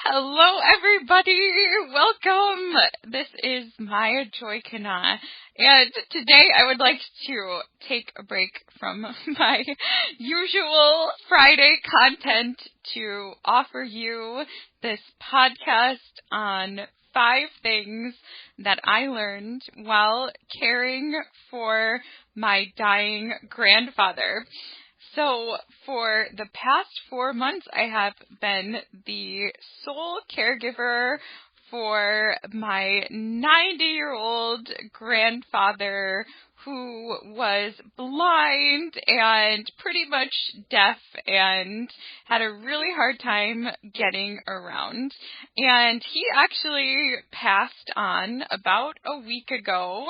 Hello, everybody. Welcome. This is Joy KahNah, and today I would like to take a break from my usual Friday content to offer you this podcast on 5 things that I learned while caring for my dying grandfather. So for the past 4 months, I have been the sole caregiver for my 90-year-old grandfather who was blind and pretty much deaf and had a really hard time getting around. And he actually passed on about a week ago,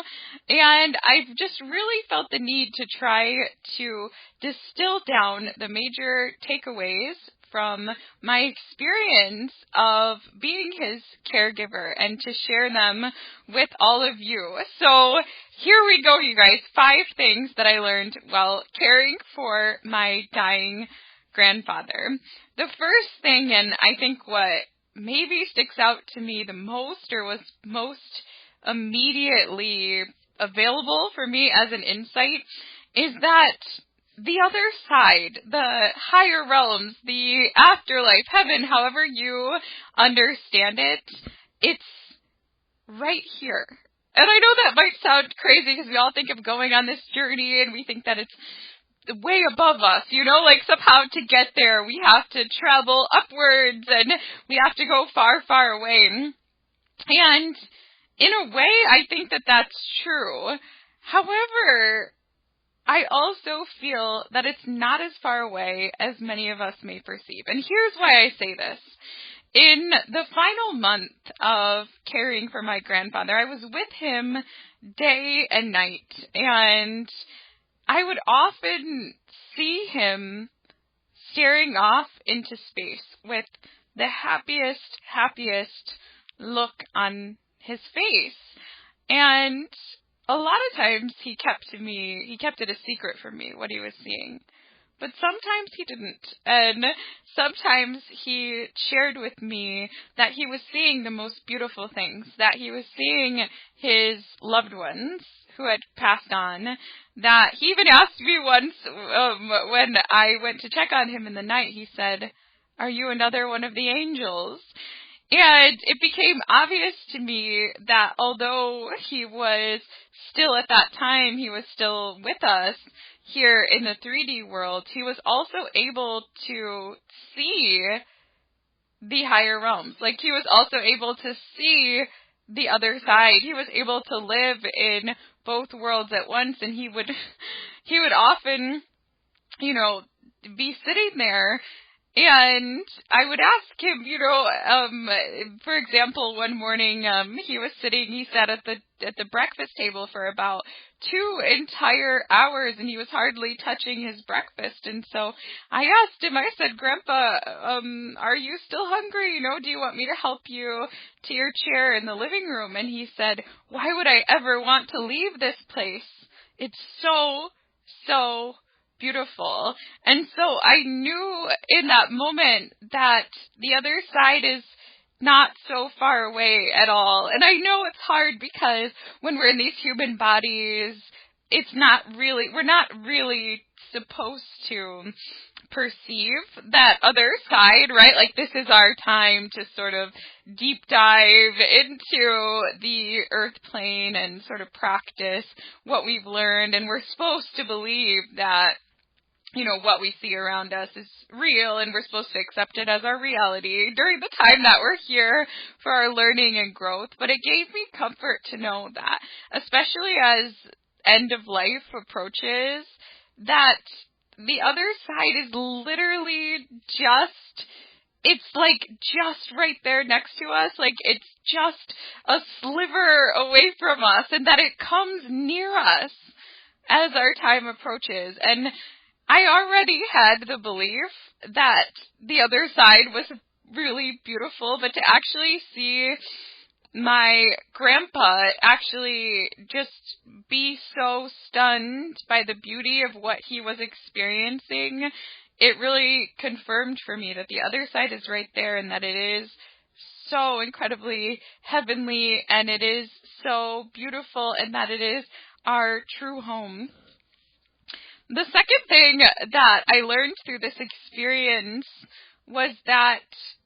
and I've just really felt the need to try to distill down the major takeaways from my experience of being his caregiver and to share them with all of you. So here we go, you guys. 5 things that I learned while caring for my dying grandfather. The first thing, and I think what maybe sticks out to me the most or was most immediately available for me as an insight, is that the other side, the higher realms, the afterlife, heaven, however you understand it, it's right here. And I know that might sound crazy because we all think of going on this journey and we think that it's way above us, like somehow to get there we have to travel upwards and we have to go far, far away. And in a way, I think that that's true. However, I also feel that it's not as far away as many of us may perceive. And here's why I say this. In the final month of caring for my grandfather, I was with him day and night, and I would often see him staring off into space with the happiest look on his face. And a lot of times he kept it a secret from me what he was seeing. But sometimes he didn't. And sometimes he shared with me that he was seeing the most beautiful things, that he was seeing his loved ones who had passed on, that he even asked me once when I went to check on him in the night, he said, "Are you another one of the angels?" And it became obvious to me that although he was still at that time, he was still with us here in the 3D world, he was also able to see the higher realms. Like, he was also able to see the other side. He was able to live in both worlds at once, and he would often, be sitting there. And I would ask him, for example, one morning he sat at the breakfast table for about 2 entire hours, and he was hardly touching his breakfast. And so I asked him, I said, "Grandpa, are you still hungry? Do you want me to help you to your chair in the living room?" And he said, "Why would I ever want to leave this place? It's so beautiful." And so I knew in that moment that the other side is not so far away at all. And I know it's hard because when we're in these human bodies, we're not really supposed to perceive that other side, right? Like, this is our time to sort of deep dive into the earth plane and sort of practice what we've learned. And we're supposed to believe that what we see around us is real, and we're supposed to accept it as our reality during the time that we're here for our learning and growth. But it gave me comfort to know that, especially as end of life approaches, that the other side is literally it's just right there next to us. Like, it's just a sliver away from us, and that it comes near us as our time approaches. And I already had the belief that the other side was really beautiful, but to actually see my grandpa actually just be so stunned by the beauty of what he was experiencing, it really confirmed for me that the other side is right there and that it is so incredibly heavenly, and it is so beautiful, and that it is our true home. The second thing that I learned through this experience was that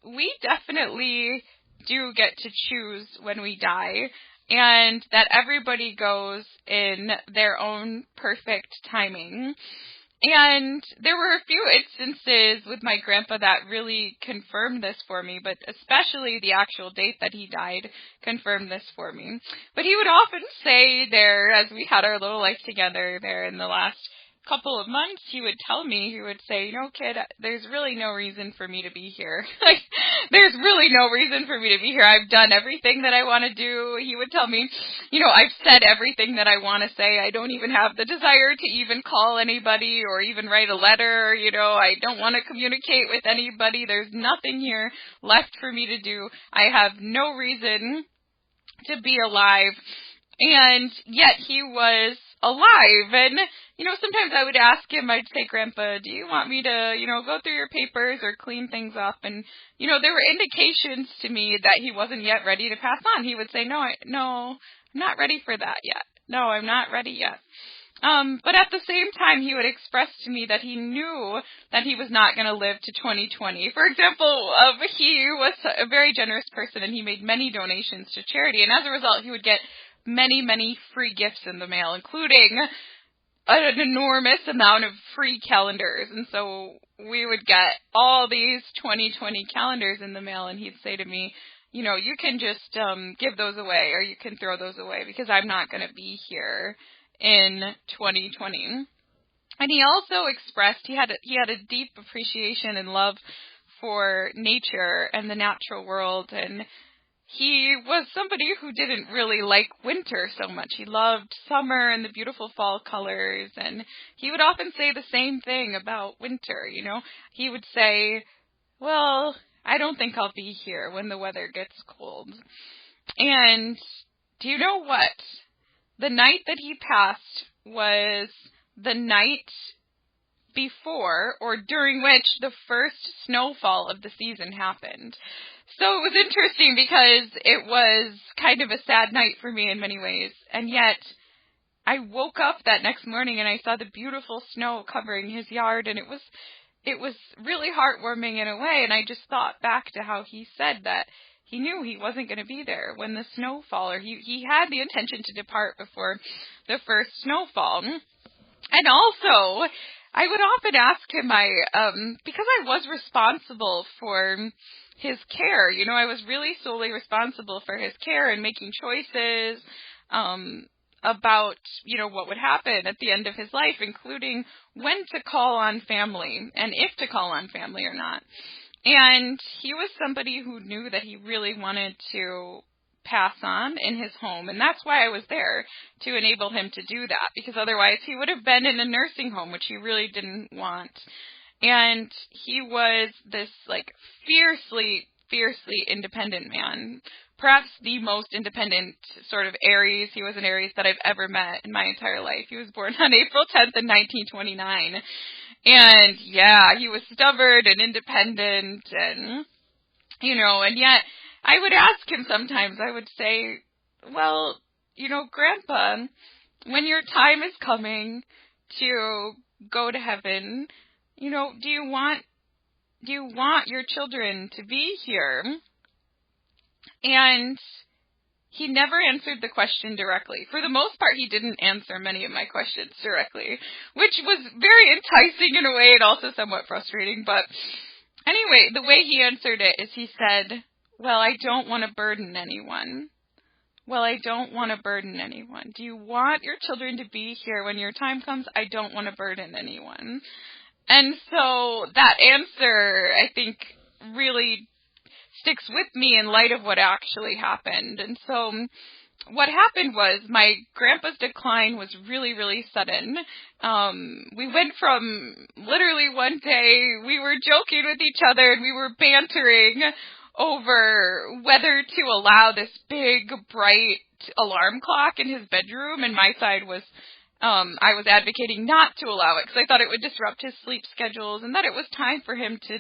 we definitely do get to choose when we die, and that everybody goes in their own perfect timing. And there were a few instances with my grandpa that really confirmed this for me, but especially the actual date that he died confirmed this for me. But he would often say there, as we had our little life together there in the last couple of months, he would tell me, he would say, kid, there's really no reason for me to be here. Like, there's really no reason for me to be here. I've done everything that I want to do. He would tell me, I've said everything that I want to say. I don't even have the desire to even call anybody or even write a letter. I don't want to communicate with anybody. There's nothing here left for me to do. I have no reason to be alive. And yet he was alive. And, sometimes I would ask him, I'd say, Grandpa, do you want me to, go through your papers or clean things up? And, there were indications to me that he wasn't yet ready to pass on. He would say, no, I'm not ready for that yet. No, I'm not ready yet. But at the same time, he would express to me that he knew that he was not going to live to 2020. For example, he was a very generous person, and he made many donations to charity. And as a result, he would get many, many free gifts in the mail, including an enormous amount of free calendars. And so we would get all these 2020 calendars in the mail, and he'd say to me, you can just give those away, or you can throw those away, because I'm not going to be here in 2020. And he also expressed he had a deep appreciation and love for nature and the natural world, and he was somebody who didn't really like winter so much. He loved summer and the beautiful fall colors, and he would often say the same thing about winter. He would say, well, I don't think I'll be here when the weather gets cold. And do you know what? The night that he passed was the night before or during which the first snowfall of the season happened. So it was interesting because it was kind of a sad night for me in many ways. And yet I woke up that next morning and I saw the beautiful snow covering his yard, and it was really heartwarming in a way. And I just thought back to how he said that he knew he wasn't going to be there when the snowfall, or he had the intention to depart before the first snowfall. And also, I would often ask him, because I was responsible for his care, I was really solely responsible for his care and making choices about, what would happen at the end of his life, including when to call on family and if to call on family or not. And he was somebody who knew that he really wanted to pass on in his home, and that's why I was there, to enable him to do that, because otherwise he would have been in a nursing home, which he really didn't want. And he was this fiercely independent man, perhaps the most independent sort of Aries. He was an Aries that I've ever met in my entire life. He was born on April 10th in 1929. And yeah, he was stubborn and independent, and, and yet I would ask him sometimes, I would say, well, Grandpa, when your time is coming to go to heaven, do you want your children to be here? And he never answered the question directly. For the most part, he didn't answer many of my questions directly, which was very enticing in a way and also somewhat frustrating. But anyway, the way he answered it is he said, well, I don't want to burden anyone. Well, I don't want to burden anyone. Do you want your children to be here when your time comes? I don't want to burden anyone. And so that answer, I think, really sticks with me in light of what actually happened. And so what happened was my grandpa's decline was really, really sudden. We went from literally one day we were joking with each other and we were bantering over whether to allow this big, bright alarm clock in his bedroom, and my side was I was advocating not to allow it because I thought it would disrupt his sleep schedules and that it was time for him to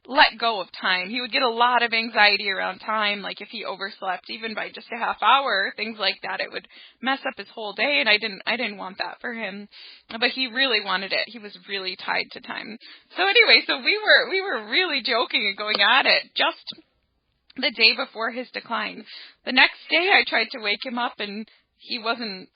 let go of time. He would get a lot of anxiety around time, like if he overslept even by just a half hour, things like that. It would mess up his whole day, and I didn't want that for him. But he really wanted it. He was really tied to time. So anyway, so we were really joking and going at it just the day before his decline. The next day I tried to wake him up, and he wasn't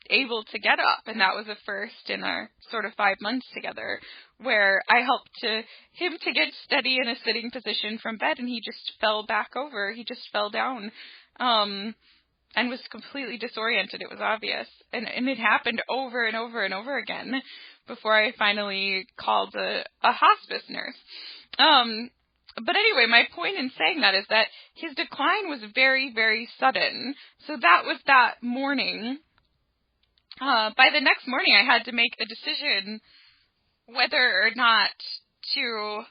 able to get up, and that was a first in our sort of 5 months together, where I helped him to get steady in a sitting position from bed, and he just fell back over. He just fell down and was completely disoriented. It was obvious, and it happened over and over and over again before I finally called a hospice nurse. But anyway, my point in saying that is that his decline was very, very sudden. So that was that morning. By the next morning, I had to make a decision whether or not to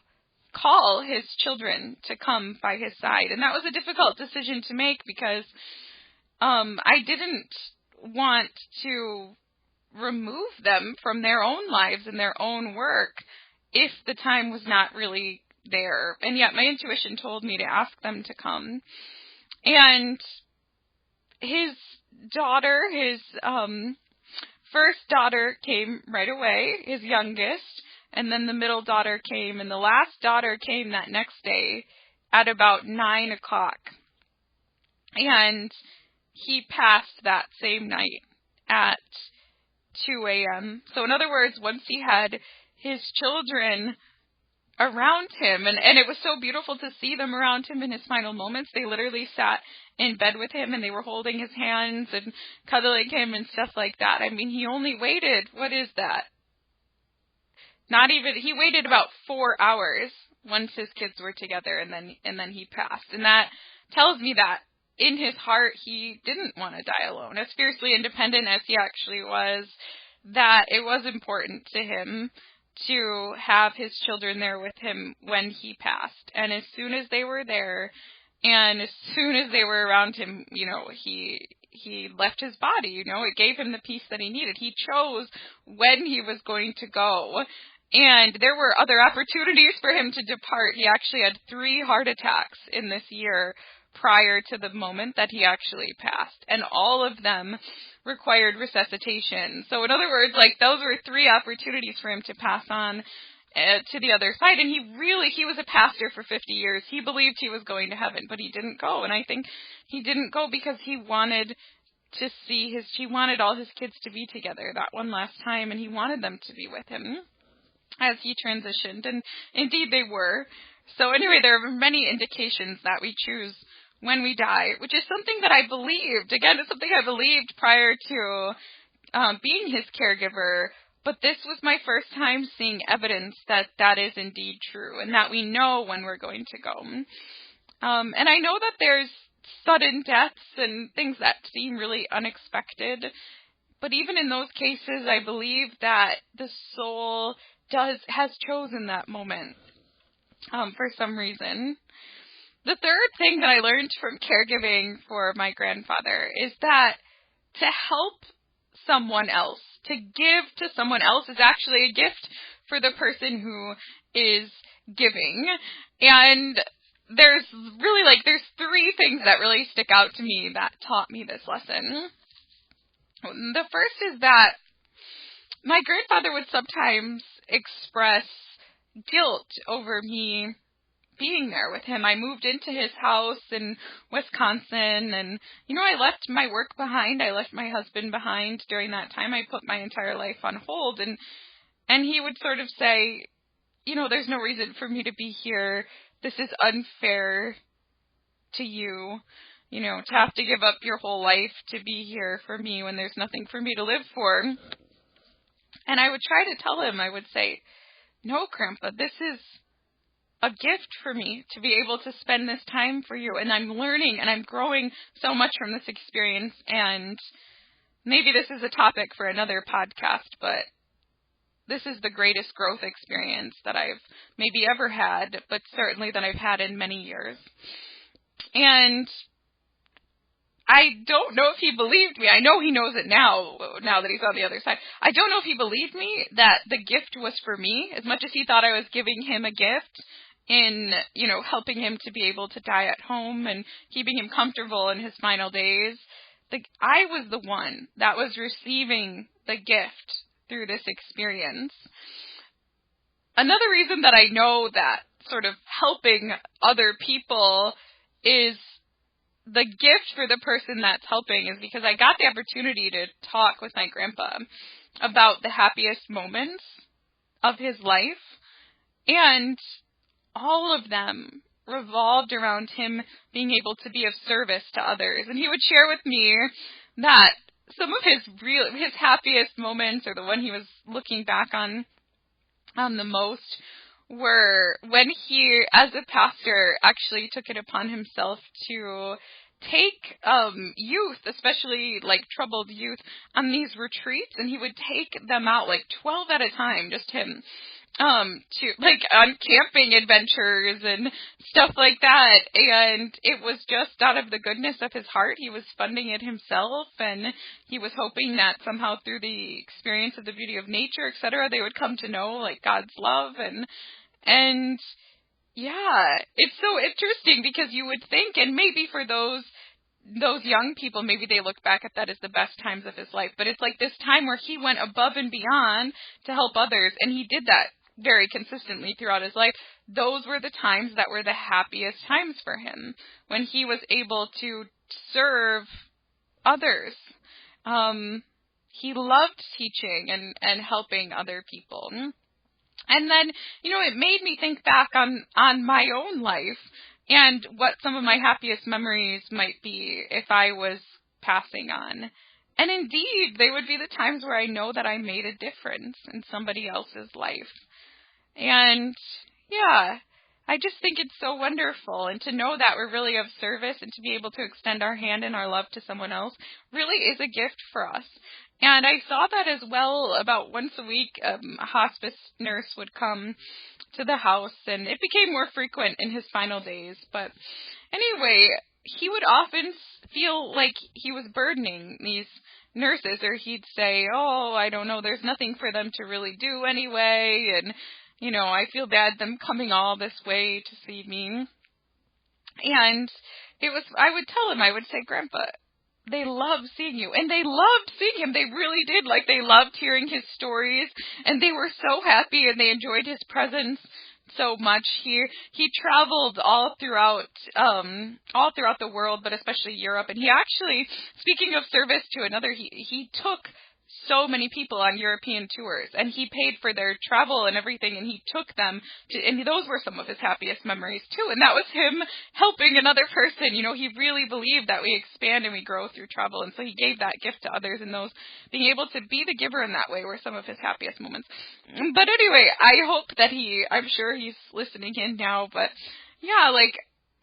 call his children to come by his side. And that was a difficult decision to make because I didn't want to remove them from their own lives and their own work if the time was not really there. And yet my intuition told me to ask them to come. And his daughter, his first daughter came right away, his youngest, and then the middle daughter came, and the last daughter came that next day at about 9 o'clock. And he passed that same night at 2 a.m. So in other words, once he had his children around him, and it was so beautiful to see them around him in his final moments. They literally sat in bed with him, and they were holding his hands and cuddling him and stuff like that. I mean, he only waited, what is that? He waited about 4 hours once his kids were together, and then he passed. And that tells me that in his heart, he didn't want to die alone. As fiercely independent as he actually was, that it was important to him to have his children there with him when he passed. And as soon as they were there, and as soon as they were around him, he left his body, it gave him the peace that he needed. He chose when he was going to go. And there were other opportunities for him to depart. He actually had 3 heart attacks in this year prior to the moment that he actually passed. And all of them required resuscitation. So in other words, those were 3 opportunities for him to pass on to the other side. And he was a pastor for 50 years. He believed he was going to heaven, but he didn't go. And I think he didn't go because he wanted he wanted all his kids to be together that one last time, and he wanted them to be with him as he transitioned. And indeed they were. So anyway, there are many indications that we choose when we die, which is something that I believed. Again, it's something I believed prior to being his caregiver, but this was my first time seeing evidence that that is indeed true, and that we know when we're going to go. And I know that there's sudden deaths and things that seem really unexpected, but even in those cases, I believe that the soul has chosen that moment for some reason. The third thing that I learned from caregiving for my grandfather is that to help someone else, to give to someone else, is actually a gift for the person who is giving. And there's 3 things that really stick out to me that taught me this lesson. The first is that my grandfather would sometimes express guilt over me being there with him. I moved into his house in Wisconsin, and I left my work behind. I left my husband behind during that time. I put my entire life on hold, and he would sort of say, there's no reason for me to be here. This is unfair to you, to have to give up your whole life to be here for me when there's nothing for me to live for. And I would try to tell him, I would say, no, Grandpa, this is a gift for me to be able to spend this time for you. And I'm learning and I'm growing so much from this experience. And maybe this is a topic for another podcast, but this is the greatest growth experience that I've maybe ever had, but certainly that I've had in many years. And I don't know if he believed me. I know he knows it now that he's on the other side. I don't know if he believed me that the gift was for me as much as he thought I was giving him a gift. in, helping him to be able to die at home and keeping him comfortable in his final days. I was the one that was receiving the gift through this experience. Another reason that I know that sort of helping other people is the gift for the person that's helping is because I got the opportunity to talk with my grandpa about the happiest moments of his life, and all of them revolved around him being able to be of service to others. And he would share with me that some of his happiest moments, or the one he was looking back on the most, were when he, as a pastor, actually took it upon himself to take youth, especially like troubled youth, on these retreats, and he would take them out like 12 at a time, just him, to like on camping adventures and stuff like that. And it was just out of the goodness of his heart. He was funding it himself, and he was hoping that somehow through the experience of the beauty of nature, etc., they would come to know like God's love. And yeah, it's so interesting because you would think, and maybe for those young people, maybe they look back at that as the best times of his life, but it's like this time where he went above and beyond to help others, and he did that very consistently throughout his life. Those were the times that were the happiest times for him, when he was able to serve others. He loved teaching and helping other people. And then, it made me think back on my own life and what some of my happiest memories might be if I was passing on. And indeed, they would be the times where I know that I made a difference in somebody else's life. And yeah, I just think it's so wonderful. And to know that we're really of service and to be able to extend our hand and our love to someone else really is a gift for us. And I saw that as well. About once a week, a hospice nurse would come to the house, and it became more frequent in his final days. But anyway, he would often feel like he was burdening these nurses, or he'd say, oh, I don't know, there's nothing for them to really do anyway, and, I feel bad them coming all this way to see me. And I would tell him, I would say, Grandpa, they loved seeing you, and they loved seeing him. They really did. Like, they loved hearing his stories, and they were so happy, and they enjoyed his presence so much. He traveled all throughout the world, but especially Europe. And he actually, speaking of service to another, he took so many people on European tours, and he paid for their travel and everything, and he took them and those were some of his happiest memories too. And that was him helping another person. He really believed that we expand and we grow through travel, and so he gave that gift to others, and those being able to be the giver in that way were some of his happiest moments. But anyway, I hope that I'm sure he's listening in now, but yeah,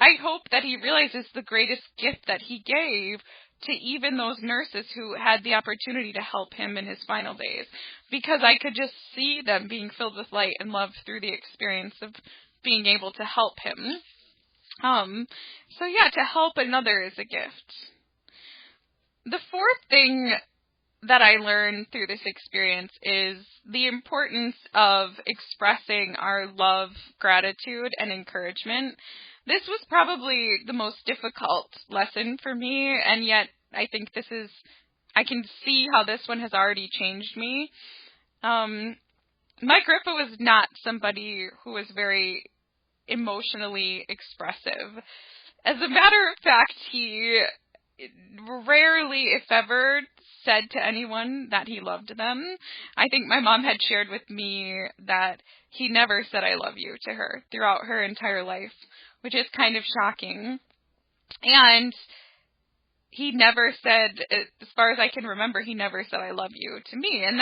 I hope that he realizes the greatest gift that he gave to even those nurses who had the opportunity to help him in his final days, because I could just see them being filled with light and love through the experience of being able to help him. So yeah, to help another is a gift. The fourth thing that I learned through this experience is the importance of expressing our love, gratitude, and encouragement. This was probably the most difficult lesson for me, and yet I think I can see how this one has already changed me. My grandpa was not somebody who was very emotionally expressive. As a matter of fact, he rarely, if ever, said to anyone that he loved them. I think my mom had shared with me that he never said I love you to her throughout her entire life, which is kind of shocking. And he never said, as far as I can remember, he never said I love you to me. And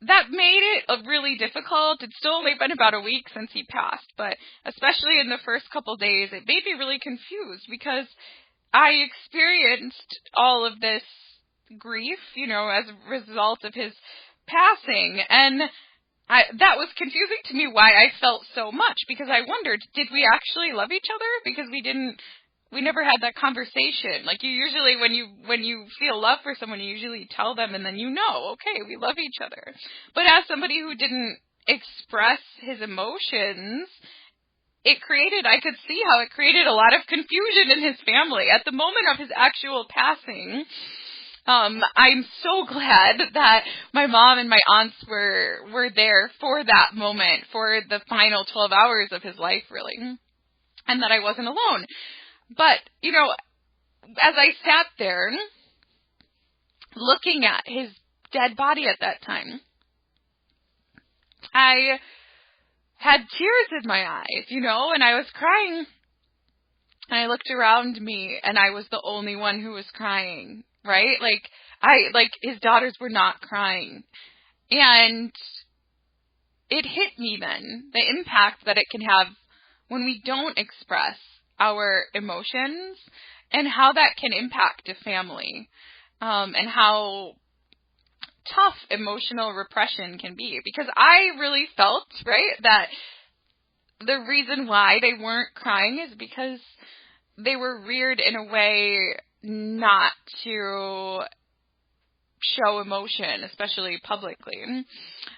that made it really difficult. It's still only been about a week since he passed, but especially in the first couple days, it made me really confused because I experienced all of this grief, as a result of his passing. And that was confusing to me why I felt so much, because I wondered, did we actually love each other? Because we never had that conversation. Like, you usually, when you feel love for someone, you usually tell them, and then okay, we love each other. But as somebody who didn't express his emotions, I could see how it created a lot of confusion in his family at the moment of his actual passing. I'm so glad that my mom and my aunts were there for that moment, for the final 12 hours of his life, really, and that I wasn't alone. But, as I sat there looking at his dead body at that time, I had tears in my eyes, and I was crying. And I looked around me, and I was the only one who was crying, right? His daughters were not crying. And it hit me then, the impact that it can have when we don't express our emotions, and how that can impact a family, and how tough emotional repression can be. Because I really felt, right, that the reason why they weren't crying is because they were reared in a way not to show emotion, especially publicly.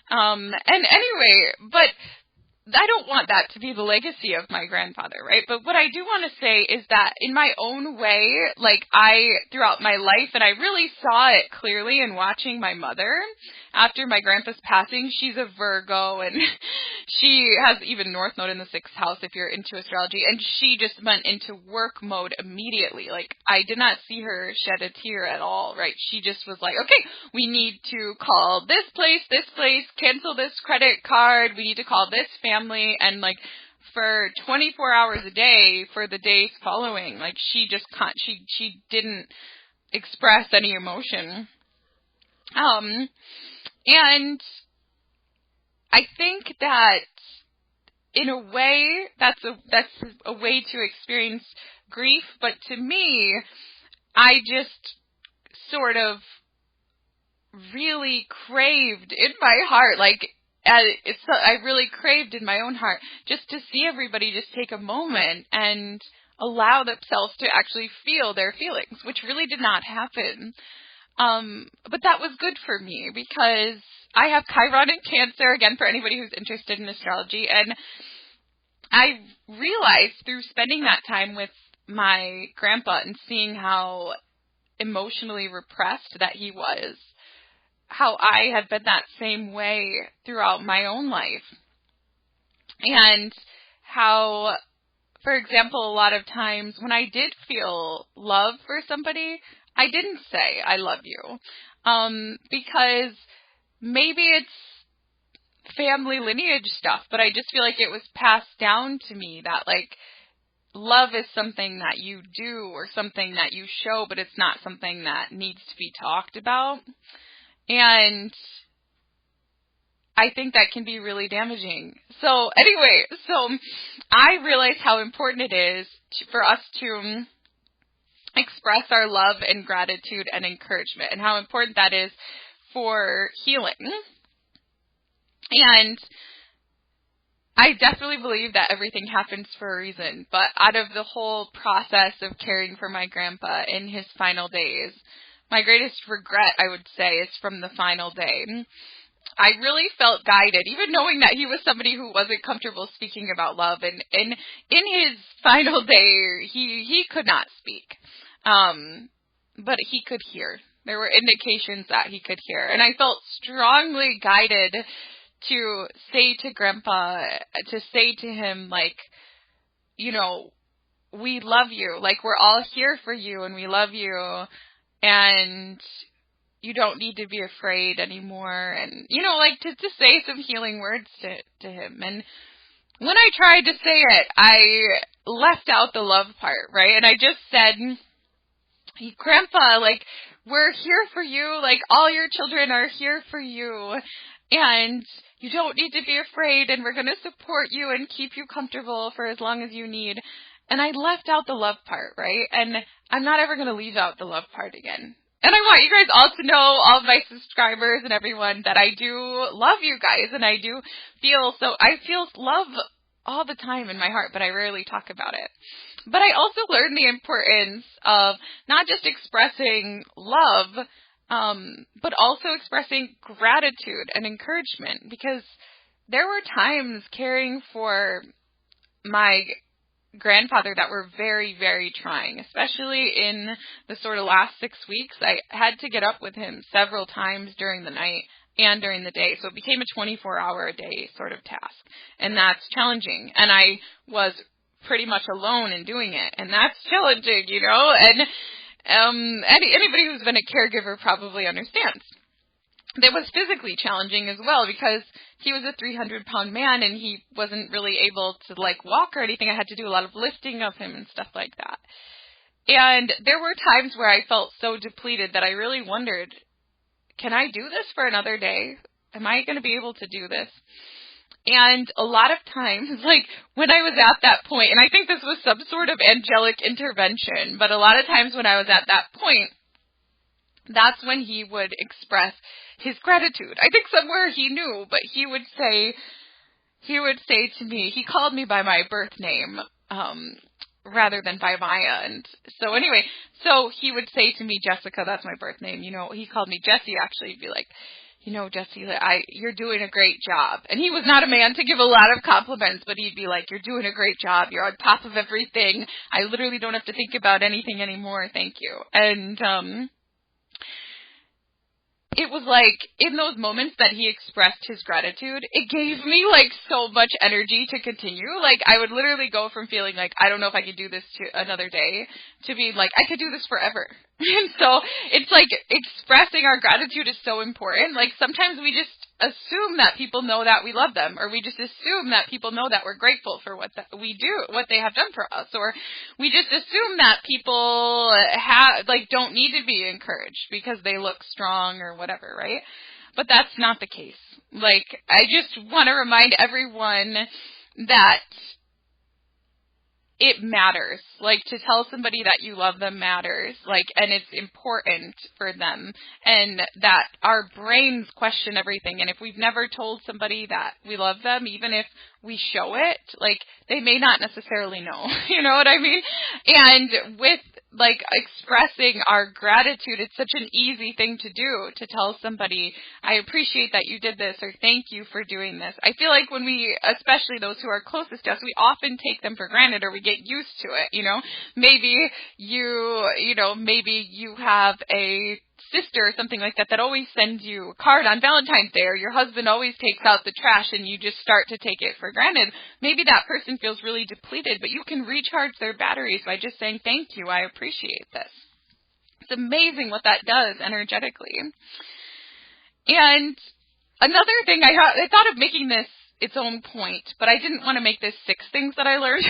And anyway, but I don't want that to be the legacy of my grandfather, right? But what I do want to say is that in my own way, throughout my life, and I really saw it clearly in watching my mother after my grandpa's passing. She's a Virgo, and she has even North Node in the 6th house if you're into astrology, and she just went into work mode immediately. I did not see her shed a tear at all, right? She just was like, okay, we need to call this place, cancel this credit card, we need to call this family, and for 24 hours a day for the days following, she just can't, she didn't express any emotion. And I think that in a way that's a way to experience grief, but to me, I just sort of really craved in my heart, I really craved in my own heart just to see everybody just take a moment and allow themselves to actually feel their feelings, which really did not happen. But that was good for me because I have Chiron in Cancer, again, for anybody who's interested in astrology, and I realized through spending that time with my grandpa and seeing how emotionally repressed that he was, how I had been that same way throughout my own life. And how, for example, a lot of times when I did feel love for somebody, I didn't say, I love you. Because maybe it's family lineage stuff, but I just feel like it was passed down to me that love is something that you do or something that you show, but it's not something that needs to be talked about. And I think that can be really damaging. So anyway, I realized how important it is for us to express our love and gratitude and encouragement, and how important that is for healing. And I definitely believe that everything happens for a reason, but out of the whole process of caring for my grandpa in his final days, my greatest regret, I would say, is from the final day. I really felt guided, even knowing that he was somebody who wasn't comfortable speaking about love. And in his final day, he could not speak, but he could hear. There were indications that he could hear. And I felt strongly guided to say to Grandpa, to say to him, we love you. We're all here for you, and we love you. And you don't need to be afraid anymore. And, to say some healing words to him. And when I tried to say it, I left out the love part, right? And I just said, hey, Grandpa, we're here for you. All your children are here for you. And you don't need to be afraid. And we're going to support you and keep you comfortable for as long as you need. And I left out the love part, right? And I'm not ever going to leave out the love part again. And I want you guys all to know, all of my subscribers and everyone, that I do love you guys. And I feel love all the time in my heart, but I rarely talk about it. But I also learned the importance of not just expressing love, but also expressing gratitude and encouragement. Because there were times caring for my grandfather that were very, very trying, especially in the sort of last 6 weeks. I had to get up with him several times during the night and during the day. So it became a 24-hour-a-day sort of task. And that's challenging. And I was pretty much alone in doing it. And that's challenging, you know. And anybody who's been a caregiver probably understands. That was physically challenging as well because he was a 300-pound man and he wasn't really able to, like, walk or anything. I had to do a lot of lifting of him and stuff like that. And there were times where I felt so depleted that I really wondered, can I do this for another day? Am I going to be able to do this? And a lot of times, like, when I was at that point, and I think this was some sort of angelic intervention, but a lot of times when I was at that point, that's when he would express his gratitude. I think somewhere he knew, but he would say to me, he called me by my birth name, rather than by Maya. And so anyway, so he would say to me, Jessica, that's my birth name. You know, he called me Jessie, actually. He'd be like, you know, Jessie, you're doing a great job. And he was not a man to give a lot of compliments, but he'd be like, you're doing a great job. You're on top of everything. I literally don't have to think about anything anymore. Thank you. And, it was like, in those moments that he expressed his gratitude, it gave me, like, so much energy to continue. Like, I would literally go from feeling like, I don't know if I could do this to another day, to being like, I could do this forever. And so, it's like, expressing our gratitude is so important. Like, sometimes we just assume that people know that we love them, or we just assume that people know that we're grateful for what we do, what they have done for us, or we just assume that people don't need to be encouraged because they look strong or whatever, right? But that's not the case. Like, I just want to remind everyone that it matters. Like, to tell somebody that you love them matters. Like, and it's important for them. And that our brains question everything. And if we've never told somebody that we love them, even if we show it, like, they may not necessarily know. You know what I mean? And with, like, expressing our gratitude, it's such an easy thing to do, to tell somebody, I appreciate that you did this, or thank you for doing this. I feel like when we, especially those who are closest to us, we often take them for granted, or we get used to it, you know? Maybe you have a sister or something like that that always sends you a card on Valentine's Day, or your husband always takes out the trash and you just start to take it for granted. Maybe that person feels really depleted, but you can recharge their batteries by just saying, thank you, I appreciate this. It's amazing what that does energetically. And another thing, I thought of making this its own point, but I didn't want to make this 6 things that I learned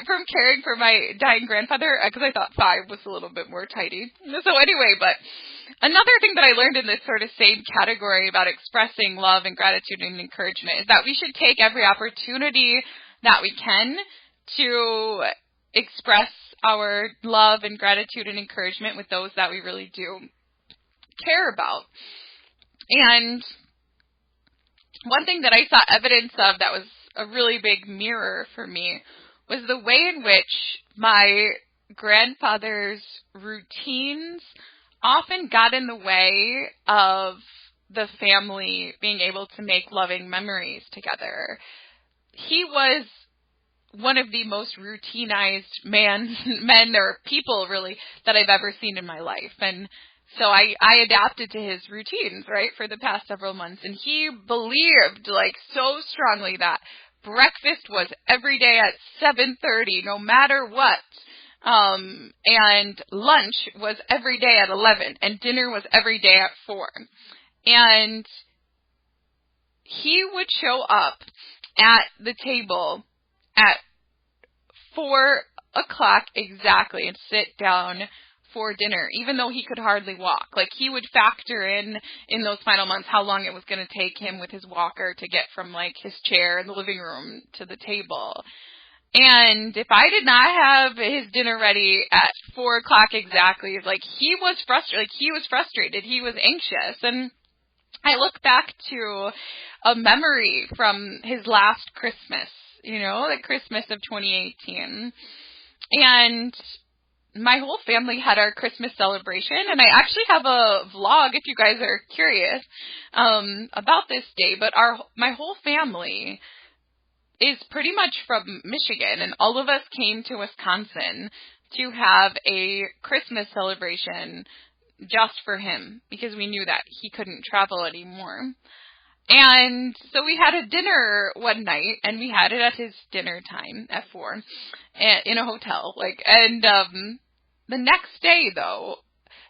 from caring for my dying grandfather, because I thought 5 was a little bit more tidy. So anyway, but another thing that I learned in this sort of same category about expressing love and gratitude and encouragement is that we should take every opportunity that we can to express our love and gratitude and encouragement with those that we really do care about. And one thing that I saw evidence of that was a really big mirror for me was the way in which my grandfather's routines often got in the way of the family being able to make loving memories together. He was one of the most routinized men or people, really, that I've ever seen in my life. And so I adapted to his routines, right, for the past several months. And he believed, like, so strongly that breakfast was every day at 7:30, no matter what. And lunch was every day at 11. And dinner was every day at 4. And he would show up at the table at 4 o'clock exactly and sit down for dinner, even though he could hardly walk. Like, he would factor in those final months how long it was going to take him with his walker to get from, like, his chair in the living room to the table. And if I did not have his dinner ready at 4 o'clock exactly, like, he was frustrated. He was anxious. And I look back to a memory from his last Christmas, you know, the Christmas of 2018. And my whole family had our Christmas celebration, and I actually have a vlog if you guys are curious about this day. But my whole family is pretty much from Michigan, and all of us came to Wisconsin to have a Christmas celebration just for him, because we knew that he couldn't travel anymore. And so we had a dinner one night, and we had it at his dinner time at 4 in a hotel. And the next day, though,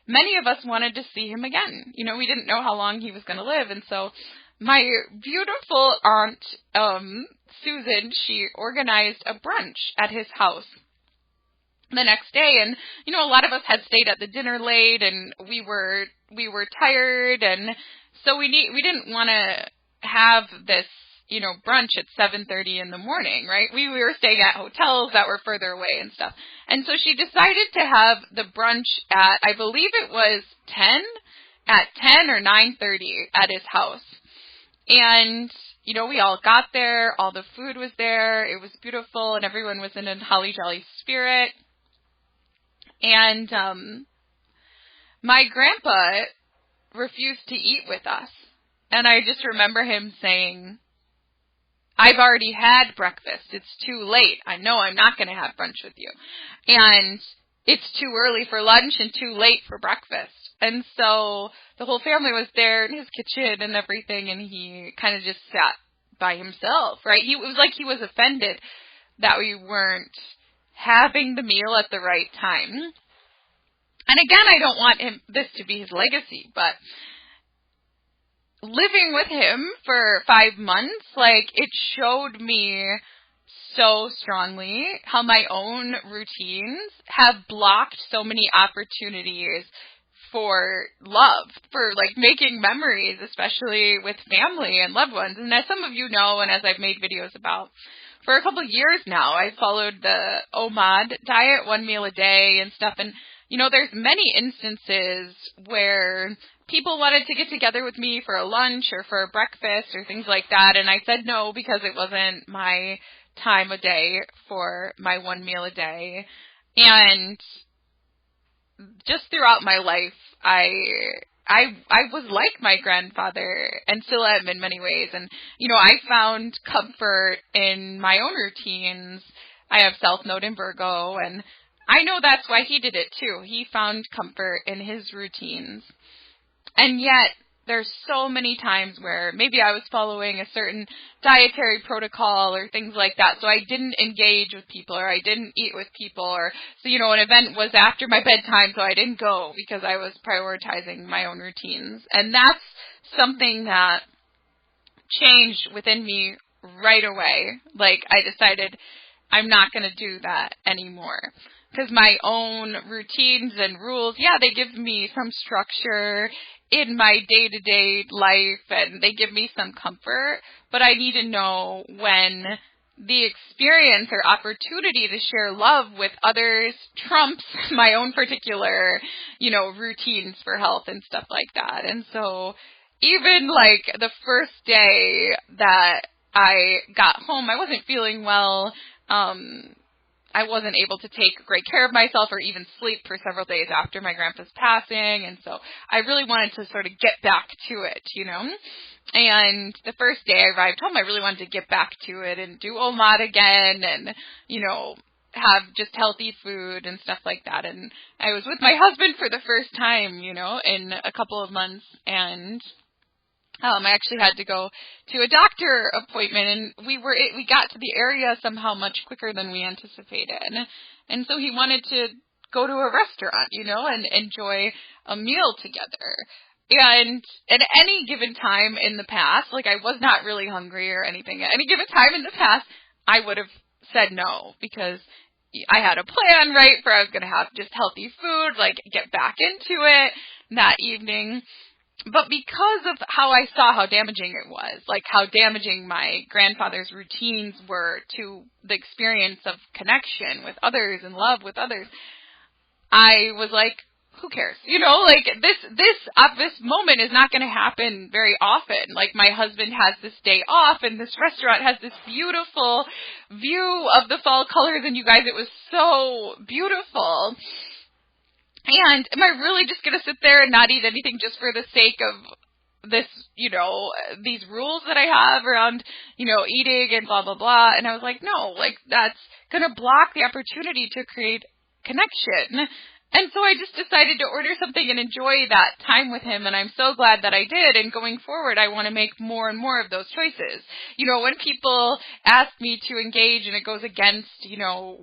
many of us wanted to see him again. We didn't know how long he was going to live, and so my beautiful aunt, Susan, she organized a brunch at his house the next day. And, a lot of us had stayed at the dinner late, and we were tired, and so we didn't want to have this, brunch at 7:30 in the morning, right? We were staying at hotels that were further away and stuff. And so she decided to have the brunch at, I believe it was 10 or 9:30 at his house. And, we all got there, all the food was there, it was beautiful, and everyone was in a holly jolly spirit. And my grandpa refused to eat with us. And I just remember him saying, "I've already had breakfast. It's too late. I know I'm not going to have brunch with you. And it's too early for lunch and too late for breakfast." And so the whole family was there in his kitchen and everything, and he kind of just sat by himself, right? It was like he was offended that we weren't having the meal at the right time. And again, I don't want this to be his legacy, but living with him for 5 months, it showed me so strongly how my own routines have blocked so many opportunities for love, for making memories, especially with family and loved ones. And as some of you know, and as I've made videos about, for a couple of years now, I followed the OMAD diet, 1 meal a day and stuff. And, there's many instances where people wanted to get together with me for a lunch or for a breakfast or things like that. And I said no, because it wasn't my time of day for my 1 meal a day. And just throughout my life, I was like my grandfather, and still am in many ways. And, I found comfort in my own routines. I have South Node in Virgo, and I know that's why he did it too. He found comfort in his routines. And yet, there's so many times where maybe I was following a certain dietary protocol or things like that, so I didn't engage with people, or I didn't eat with people, or so, an event was after my bedtime, so I didn't go because I was prioritizing my own routines. And that's something that changed within me right away. I decided I'm not going to do that anymore. Because my own routines and rules, they give me some structure in my day-to-day life, and they give me some comfort, but I need to know when the experience or opportunity to share love with others trumps my own particular, routines for health and stuff like that. And so even the first day that I got home, I wasn't feeling well. I wasn't able to take great care of myself or even sleep for several days after my grandpa's passing. And so I really wanted to sort of get back to it, And the first day I arrived home, I really wanted to get back to it and do OMAD again and, have just healthy food and stuff like that. And I was with my husband for the first time, in a couple of months. And I actually had to go to a doctor appointment, and we got to the area somehow much quicker than we anticipated. And so he wanted to go to a restaurant, and enjoy a meal together. And at any given time in the past, I was not really hungry or anything. At any given time in the past, I would have said no, because I had a plan, right, for I was going to have just healthy food, get back into it that evening. But because of how I saw how damaging it was, how damaging my grandfather's routines were to the experience of connection with others and love with others, I was like, who cares? This moment is not going to happen very often. My husband has this day off, and this restaurant has this beautiful view of the fall colors, and you guys, it was so beautiful. And am I really just going to sit there and not eat anything just for the sake of this, these rules that I have around, eating and blah, blah, blah. And I was like, no, like that's going to block the opportunity to create connection. And so I just decided to order something and enjoy that time with him, and I'm so glad that I did. And going forward, I want to make more and more of those choices. When people ask me to engage and it goes against,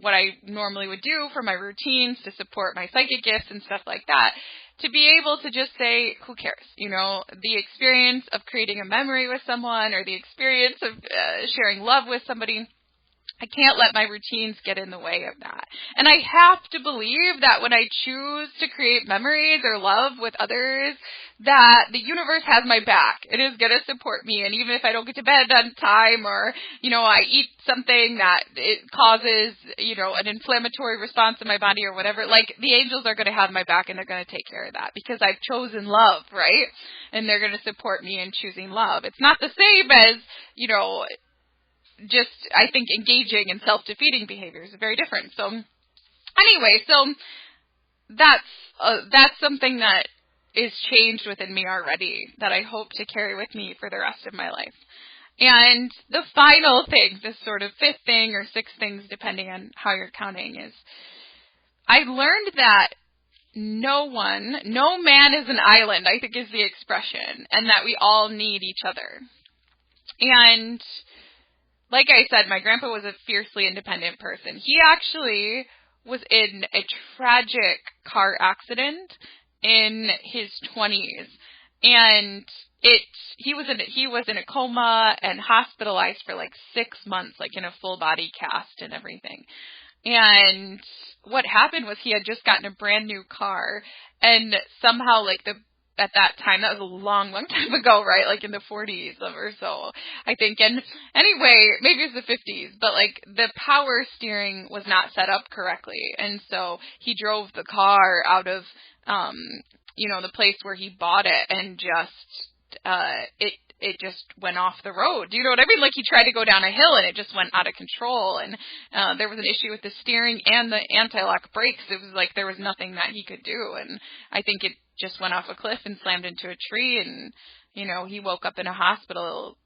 what I normally would do for my routines to support my psychic gifts and stuff like that, to be able to just say, who cares? The experience of creating a memory with someone or the experience of sharing love with somebody, I can't let my routines get in the way of that. And I have to believe that when I choose to create memories or love with others, that the universe has my back. It is going to support me. And even if I don't get to bed on time or, I eat something that it causes, an inflammatory response in my body or whatever, like the angels are going to have my back and they're going to take care of that because I've chosen love, right? And they're going to support me in choosing love. It's not the same as, just, I think, engaging in self-defeating behaviors is very different. So, anyway, that's something that is changed within me already that I hope to carry with me for the rest of my life. And the final thing, this sort of fifth thing or sixth things, depending on how you're counting, is I learned that no man is an island, I think is the expression, and that we all need each other. And like I said, my grandpa was a fiercely independent person. He actually was in a tragic car accident in his 20s. And he was in a coma and hospitalized for like 6 months, like in a full body cast and everything. And what happened was he had just gotten a brand new car, and somehow at that time, that was a long, long time ago, right? Like in the 40s or so, I think. And anyway, maybe it was the 50s, but like the power steering was not set up correctly. And so he drove the car out of, the place where he bought it, and just, it just went off the road. Do you know what I mean? Like he tried to go down a hill and it just went out of control. And there was an issue with the steering and the anti-lock brakes. It was like there was nothing that he could do. And I think it just went off a cliff and slammed into a tree. And, he woke up in a hospital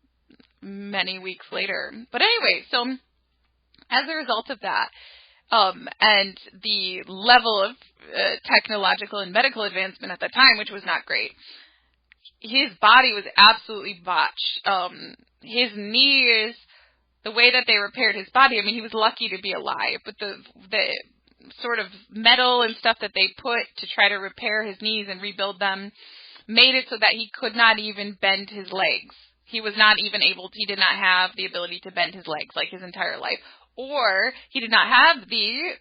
many weeks later. But anyway, so as a result of that, and the level of technological and medical advancement at the time, which was not great, his body was absolutely botched. His knees, the way that they repaired his body, I mean, he was lucky to be alive, but the sort of metal and stuff that they put to try to repair his knees and rebuild them made it so that he could not even bend his legs. He was not even he did not have the ability to bend his legs like his entire life. Or he did not have the,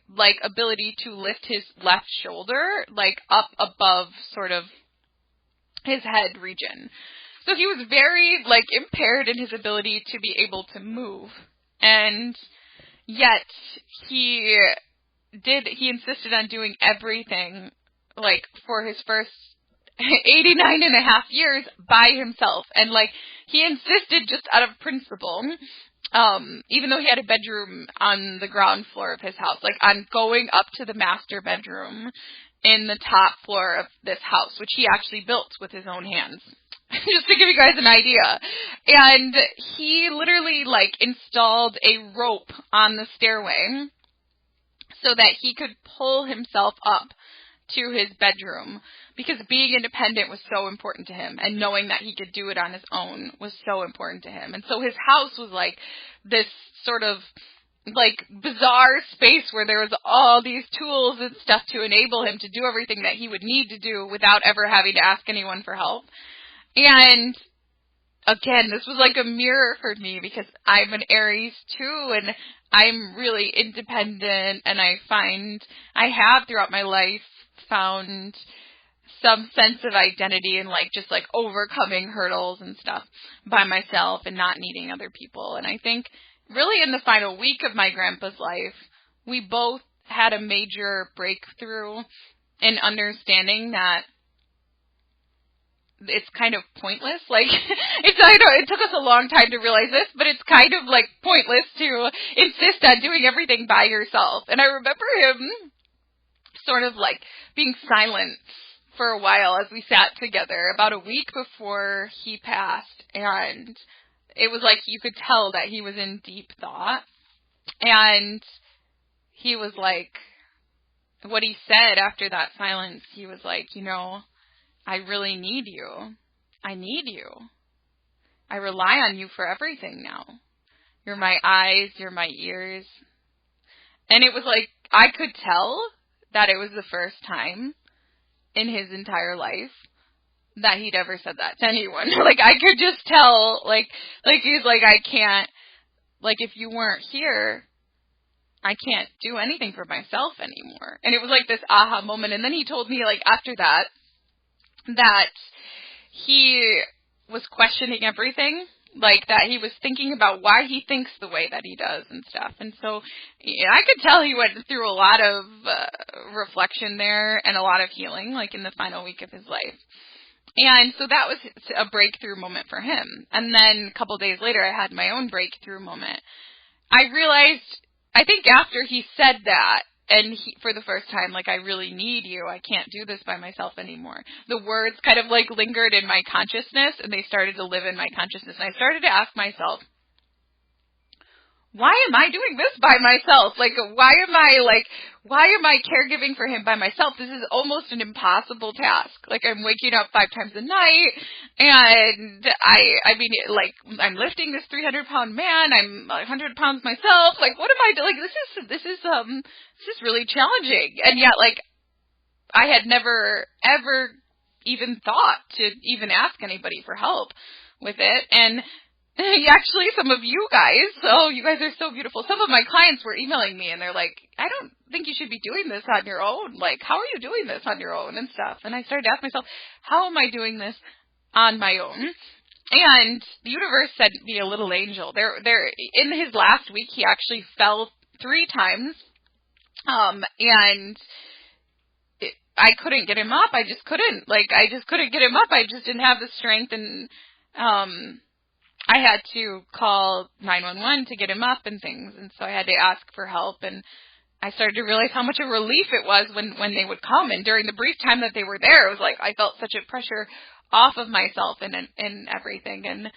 ability to lift his left shoulder, up above sort of his head region. So he was very, impaired in his ability to be able to move. And yet he insisted on doing everything, for his first 89 and a half years by himself. And, he insisted just out of principle, even though he had a bedroom on the ground floor of his house, on going up to the master bedroom in the top floor of this house, which he actually built with his own hands, just to give you guys an idea. And he literally, installed a rope on the stairway so that he could pull himself up to his bedroom, because being independent was so important to him, and knowing that he could do it on his own was so important to him. And so his house was this sort of bizarre space where there was all these tools and stuff to enable him to do everything that he would need to do without ever having to ask anyone for help. And again, this was like a mirror for me, because I'm an Aries too, and I'm really independent, and I have throughout my life found some sense of identity in just overcoming hurdles and stuff by myself and not needing other people. And I think really in the final week of my grandpa's life, we both had a major breakthrough in understanding that it's kind of pointless. It took us a long time to realize this, but it's kind of pointless to insist on doing everything by yourself. And I remember him sort of being silent for a while as we sat together about a week before he passed, and it was like you could tell that he was in deep thought. And he was like, what he said after that silence, he was like, I really need you. I need you. I rely on you for everything now. You're my eyes, you're my ears. And it was like, I could tell that it was the first time in his entire life that he'd ever said that to anyone. Like, I could just tell, like he's like, I can't, like, if you weren't here, I can't do anything for myself anymore. And it was like this aha moment. And then he told me, like, after that he was questioning everything, like that he was thinking about why he thinks the way that he does and stuff. And so I could tell he went through a lot of reflection there and a lot of healing, like in the final week of his life. And so that was a breakthrough moment for him. And then a couple days later, I had my own breakthrough moment. I realized, I think after he said that, and for the first time, like, I really need you, I can't do this by myself anymore, the words kind of like lingered in my consciousness, and they started to live in my consciousness. And I started to ask myself, why am I doing this by myself? Like, why am I caregiving for him by myself? This is almost an impossible task. Like, I'm waking up 5 times a night, and I mean, like, I'm lifting this 300-pound man. I'm 100 pounds myself. Like, what am I doing? Like, this is really challenging. And yet, like, I had never, ever even thought to even ask anybody for help with it. And actually, some of you guys, you guys are so beautiful. Some of my clients were emailing me, and they're like, I don't think you should be doing this on your own. Like, how are you doing this on your own and stuff? And I started to ask myself, how am I doing this on my own? And the universe sent me a little angel. There, in his last week, he actually fell 3 times, and I couldn't get him up. I just couldn't get him up. I just didn't have the strength, and I had to call 911 to get him up and things, and so I had to ask for help, and I started to realize how much of a relief it was when they would come, and during the brief time that they were there, it was like I felt such a pressure off of myself and everything, and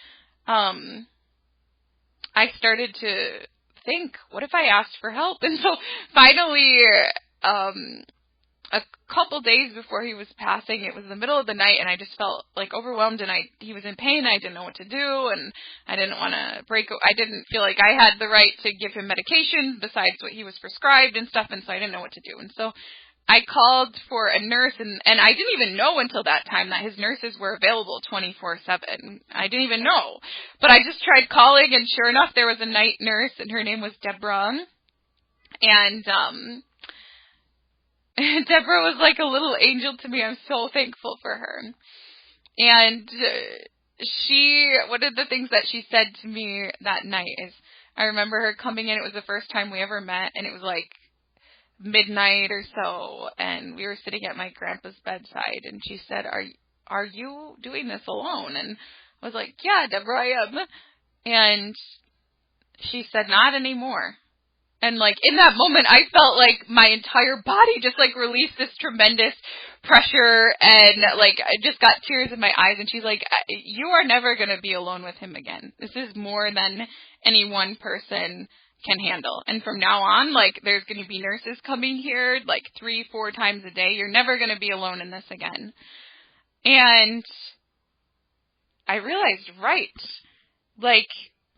I started to think, what if I asked for help? And so finally, a couple days before he was passing, it was the middle of the night, and I just felt like overwhelmed, and he was in pain. I didn't know what to do, and I didn't want to I didn't feel like I had the right to give him medication besides what he was prescribed and stuff, and so I didn't know what to do. And so I called for a nurse, and I didn't even know until that time that his nurses were available 24/7. I didn't even know. But I just tried calling, and sure enough, there was a night nurse, and her name was Deborah. And Deborah was like a little angel to me. I'm so thankful for her. And one of the things that she said to me that night is, I remember her coming in. It was the first time we ever met, and it was like midnight or so, and we were sitting at my grandpa's bedside, and she said, are you doing this alone? And I was like, yeah, Deborah, I am. And she said, not anymore. And, like, in that moment, I felt like my entire body just, like, released this tremendous pressure, and, like, I just got tears in my eyes. And she's like, you are never going to be alone with him again. This is more than any one person can handle. And from now on, like, there's going to be nurses coming here, like, 3-4 times a day. You're never going to be alone in this again. And I realized, right, like,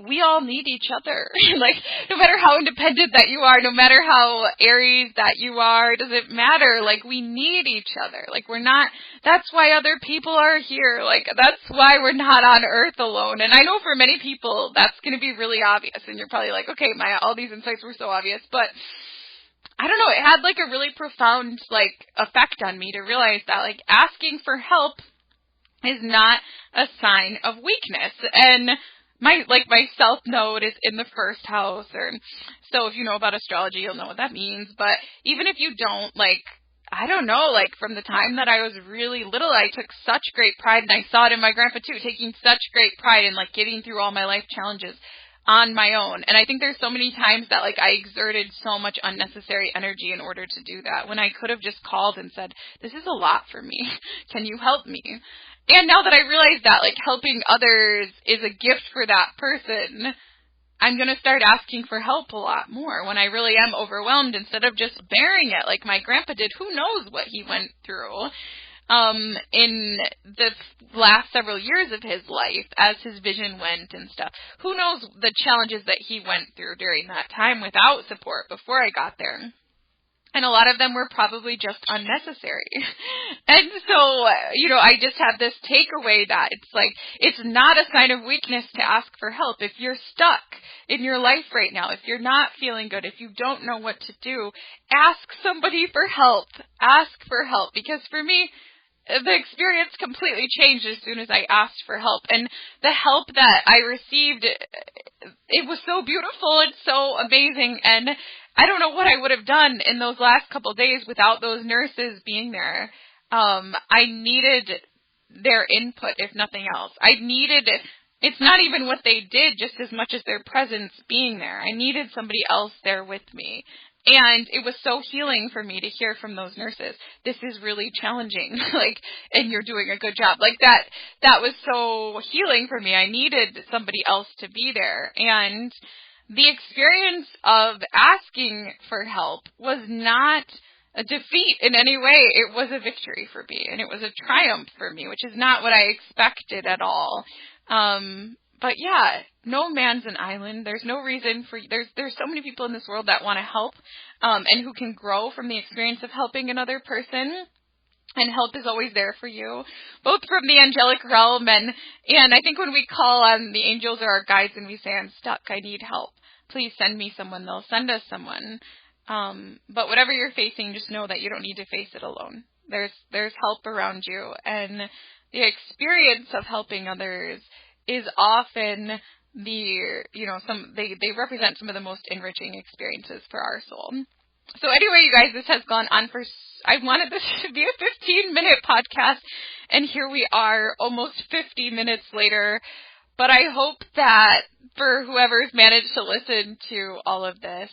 we all need each other. Like, no matter how independent that you are, no matter how Aries that you are, it doesn't matter. Like, we need each other. Like, that's why other people are here. Like, that's why we're not on Earth alone. And I know for many people, that's going to be really obvious. And you're probably like, okay, Maya, all these insights were so obvious. But I don't know, it had, like, a really profound, like, effect on me to realize that, like, asking for help is not a sign of weakness. And my South Node is in the first house, or so if you know about astrology, you'll know what that means. But even if you don't, like, I don't know, like, from the time that I was really little, I took such great pride, and I saw it in my grandpa too, taking such great pride in, like, getting through all my life challenges on my own. And I think there's so many times that like I exerted so much unnecessary energy in order to do that when I could have just called and said, this is a lot for me. Can you help me? And now that I realize that like helping others is a gift for that person, I'm going to start asking for help a lot more when I really am overwhelmed instead of just bearing it like my grandpa did. Who knows what he went through in the last several years of his life as his vision went and stuff. Who knows the challenges that he went through during that time without support before I got there. And a lot of them were probably just unnecessary. And so, I just have this takeaway that it's like, it's not a sign of weakness to ask for help. If you're stuck in your life right now, if you're not feeling good, if you don't know what to do, ask somebody for help. Ask for help. Because for me, the experience completely changed as soon as I asked for help. And the help that I received, it was so beautiful and so amazing. And I don't know what I would have done in those last couple of days without those nurses being there. I needed their input, if nothing else. It's not even what they did just as much as their presence being there. I needed somebody else there with me. And it was so healing for me to hear from those nurses, this is really challenging, and you're doing a good job. That was so healing for me. I needed somebody else to be there. And the experience of asking for help was not a defeat in any way. It was a victory for me, and it was a triumph for me, which is not what I expected at all. But yeah, no man's an island. There's no reason for there's so many people in this world that want to help, and who can grow from the experience of helping another person. And help is always there for you, both from the angelic realm and I think when we call on the angels or our guides and we say, I'm stuck, I need help, please send me someone, they'll send us someone. But whatever you're facing, just know that you don't need to face it alone. There's help around you, and the experience of helping others is often they represent some of the most enriching experiences for our soul. So anyway, you guys, this has gone on I wanted this to be a 15-minute podcast, and here we are almost 50 minutes later. But I hope that for whoever's managed to listen to all of this,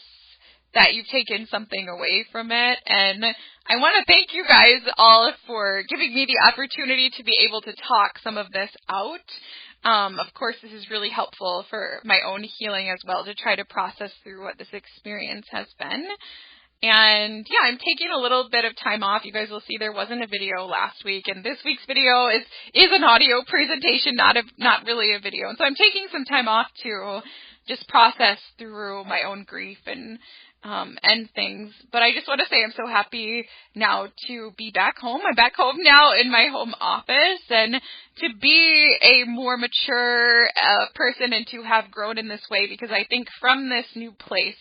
that you've taken something away from it. And I want to thank you guys all for giving me the opportunity to be able to talk some of this out. Of course, this is really helpful for my own healing as well, to try to process through what this experience has been. And yeah, I'm taking a little bit of time off. You guys will see there wasn't a video last week, and this week's video is an audio presentation, not really a video. And so I'm taking some time off to just process through my own grief and things. But I just want to say I'm so happy now to be back home. I'm back home now in my home office, and to be a more mature person and to have grown in this way, because I think from this new place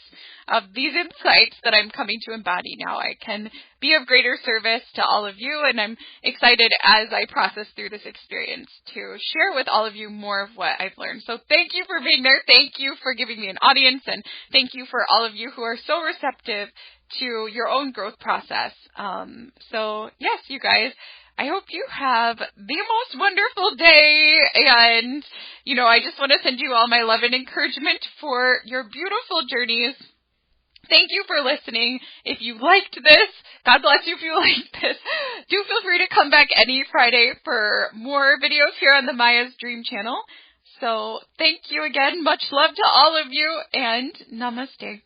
of these insights that I'm coming to embody now, I can be of greater service to all of you, and I'm excited as I process through this experience to share with all of you more of what I've learned. So thank you for being there. Thank you for giving me an audience, and thank you for all of you who are so receptive to your own growth process. So yes, you guys, I hope you have the most wonderful day, and, I just want to send you all my love and encouragement for your beautiful journeys. Thank you for listening. If you liked this, God bless you if you liked this, do feel free to come back any Friday for more videos here on the Maya's Dream channel. So thank you again. Much love to all of you, and namaste.